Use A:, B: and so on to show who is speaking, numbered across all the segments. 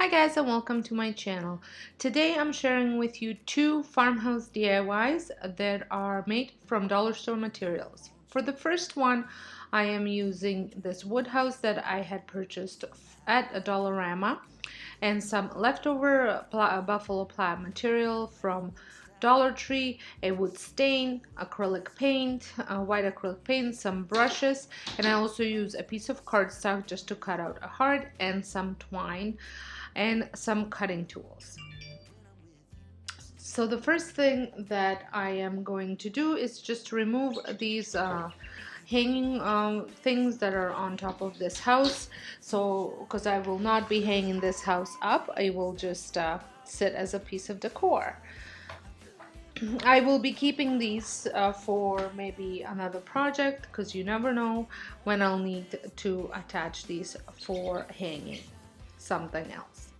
A: Hi guys, and welcome to my channel. Today I'm sharing with you two farmhouse DIYs that are made from dollar store materials. For the first one, I am using this wood house that I had purchased at a Dollarama and some leftover buffalo plaid material from Dollar Tree, a wood stain, acrylic paint, white acrylic paint, some brushes, and I also use a piece of cardstock just to cut out a heart, and some twine and some cutting tools. So the first thing that I am going to do is just remove these hanging things that are on top of this house. So because I will not be hanging this house up, I will just sit as a piece of decor. I will be keeping these for maybe another project, because you never know when I'll need to attach these for hanging something else.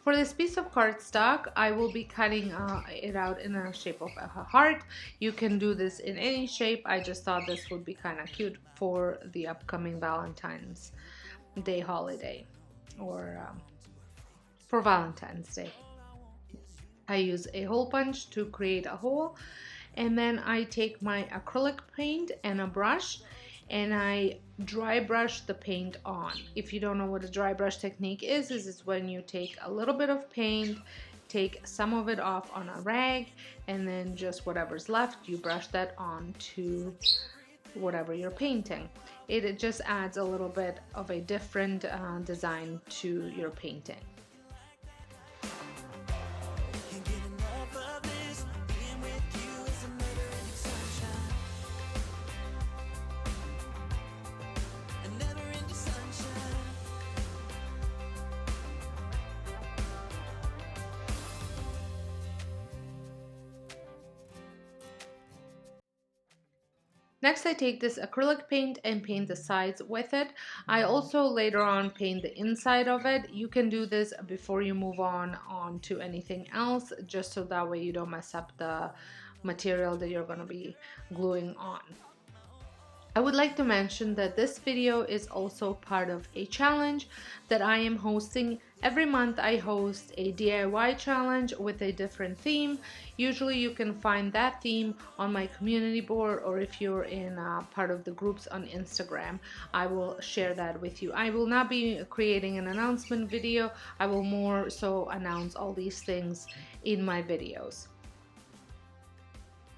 A: For this piece of cardstock, I will be cutting it out in the shape of a heart. You can do this in any shape. I just thought this would be kind of cute for the upcoming Valentine's Day holiday, or for Valentine's Day. I use a hole punch to create a hole, and then I take my acrylic paint and a brush and I dry brush the paint on. If you don't know what a dry brush technique is when you take a little bit of paint, take some of it off on a rag, and then just whatever's left, you brush that on to whatever you're painting. It just adds a little bit of a different design to your painting. Next, I take this acrylic paint and paint the sides with it. I also later on paint the inside of it. You can do this before you move on to anything else, just so that way you don't mess up the material that you're going to be gluing on. I would like to mention that this video is also part of a challenge that I am hosting. Every month I host a DIY challenge with a different theme. Usually you can find that theme on my community board, or if you're in part of the groups on Instagram, I will share that with you. I will not be creating an announcement video. I will more so announce all these things in my videos.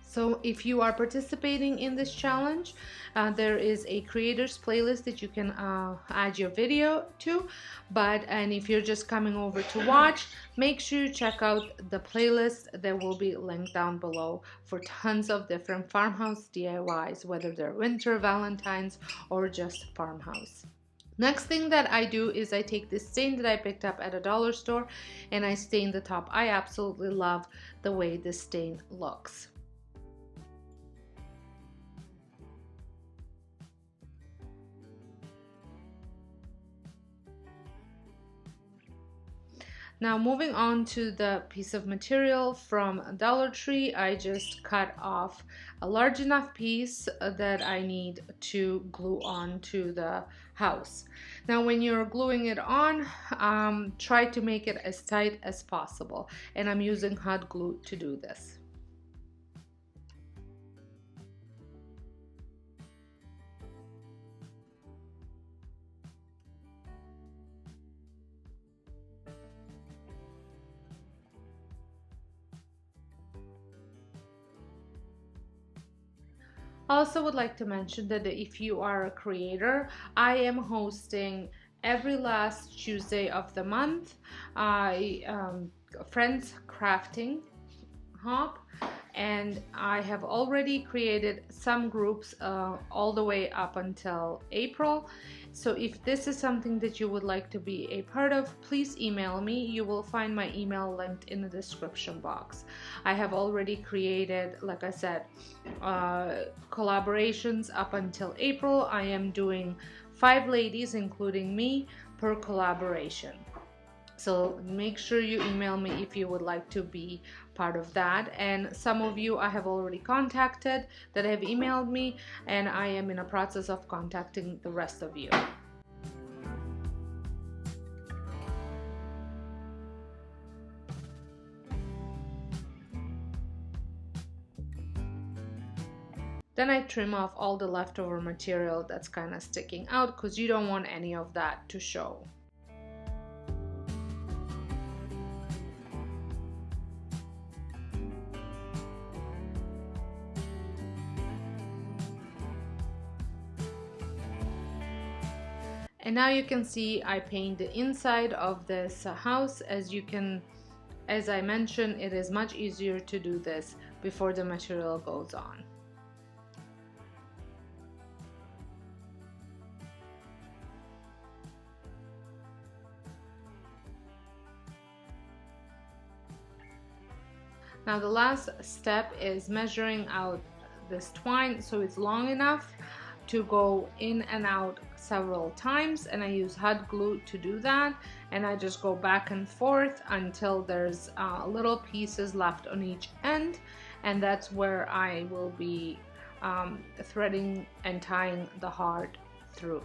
A: So if you are participating in this challenge, there is a creators playlist that you can add your video to, and if you're just coming over to watch, make sure you check out the playlist that will be linked down below for tons of different farmhouse DIYs, whether they're winter, Valentine's, or just farmhouse. Next thing that I do is I take this stain that I picked up at a dollar store and I stain the top. I absolutely love the way this stain looks. Now moving on to the piece of material from Dollar Tree, I just cut off a large enough piece that I need to glue on to the house. Now when you're gluing it on, try to make it as tight as possible, and I'm using hot glue to do this. I also would like to mention that if you are a creator, I am hosting every last Tuesday of the month Friends Crafting Hop, and I have already created some groups all the way up until April. So if this is something that you would like to be a part of, please email me. You will find my email linked in the description box. I have already created, like I said, collaborations up until April. I am doing 5 ladies, including me, per collaboration. So make sure you email me if you would like to be part of that. And some of you I have already contacted that have emailed me, and I am in a process of contacting the rest of you. Then I trim off all the leftover material that's kind of sticking out, because you don't want any of that to show. And now you can see I paint the inside of this house. As I mentioned, it is much easier to do this before the material goes on. Now the last step is measuring out this twine so it's long enough to go in and out several times, and I use hot glue to do that, and I just go back and forth until there's little pieces left on each end, and that's where I will be threading and tying the heart through.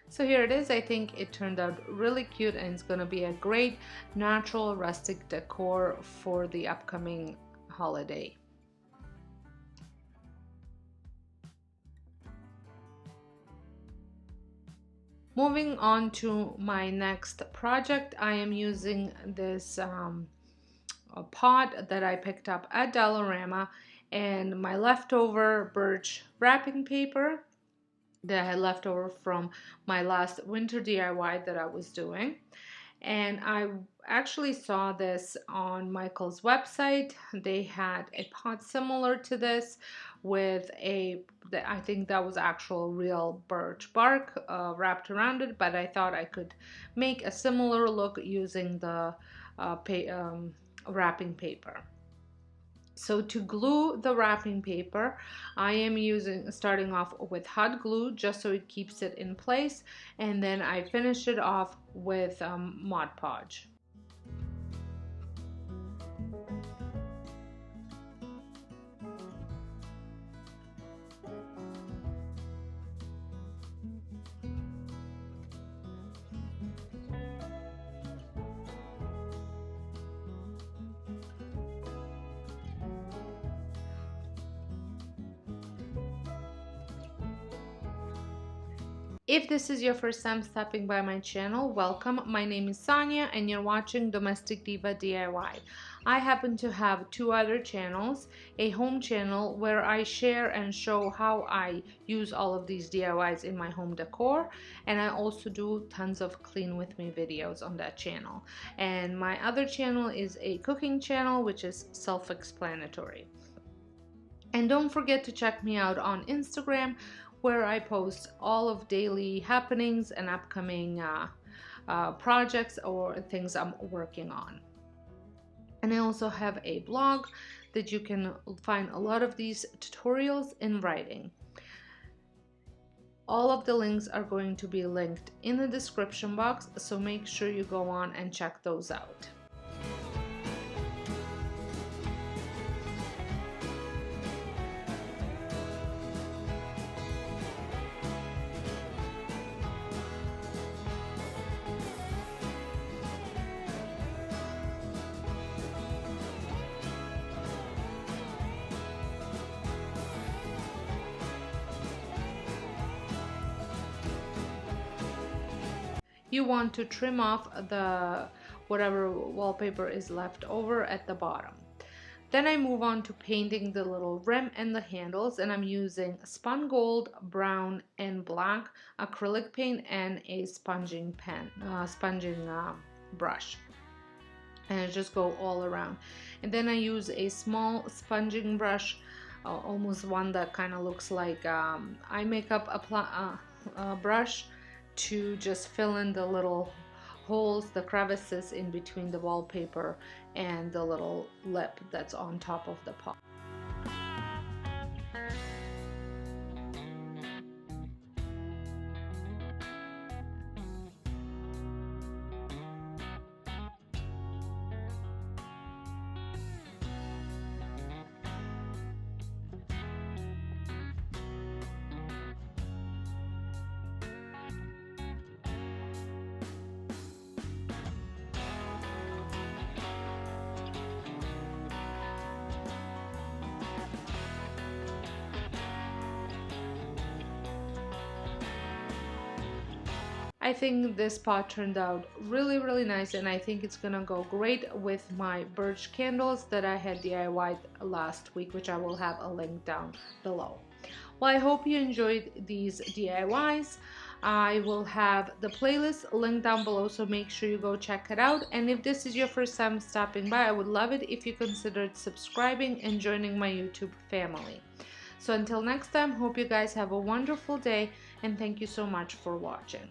A: So here it is. I think it turned out really cute, and it's going to be a great natural rustic decor for the upcoming holiday. Moving on to my next project, I am using this a pot that I picked up at Dollarama and my leftover birch wrapping paper that I had left over from my last winter DIY that I was doing. And I actually saw this on Michael's website. They had a pot similar to this with I think that was actual real birch bark wrapped around it, but I thought I could make a similar look using the wrapping paper. So to glue the wrapping paper, I am starting off with hot glue just so it keeps it in place, and then I finish it off with Mod Podge. If this is your first time stopping by my channel, welcome. My name is Sonja and you're watching Domestic Diva DIY. I happen to have two other channels, a home channel where I share and show how I use all of these DIYs in my home decor, and I also do tons of clean with me videos on that channel. And my other channel is a cooking channel, which is self-explanatory. And don't forget to check me out on Instagram, where I post all of daily happenings and upcoming projects or things I'm working on. And I also have a blog that you can find a lot of these tutorials in writing. All of the links are going to be linked in the description box, so make sure you go on and check those out. You want to trim off whatever wallpaper is left over at the bottom. Then I move on to painting the little rim and the handles, and I'm using spun gold, brown, and black acrylic paint and a sponging brush, and I just go all around. And then I use a small sponging brush, almost one that kind of looks like eye makeup brush, to just fill in the little holes, the crevices in between the wallpaper and the little lip that's on top of the pot. I think this pot turned out really nice, and I think it's gonna go great with my birch candles that I had DIY'd last week, which I will have a link down below. Well, I hope you enjoyed these DIYs. I will have the playlist linked down below, so make sure you go check it out. And if this is your first time stopping by, I would love it if you considered subscribing and joining my YouTube family. So until next time, hope you guys have a wonderful day, and thank you so much for watching.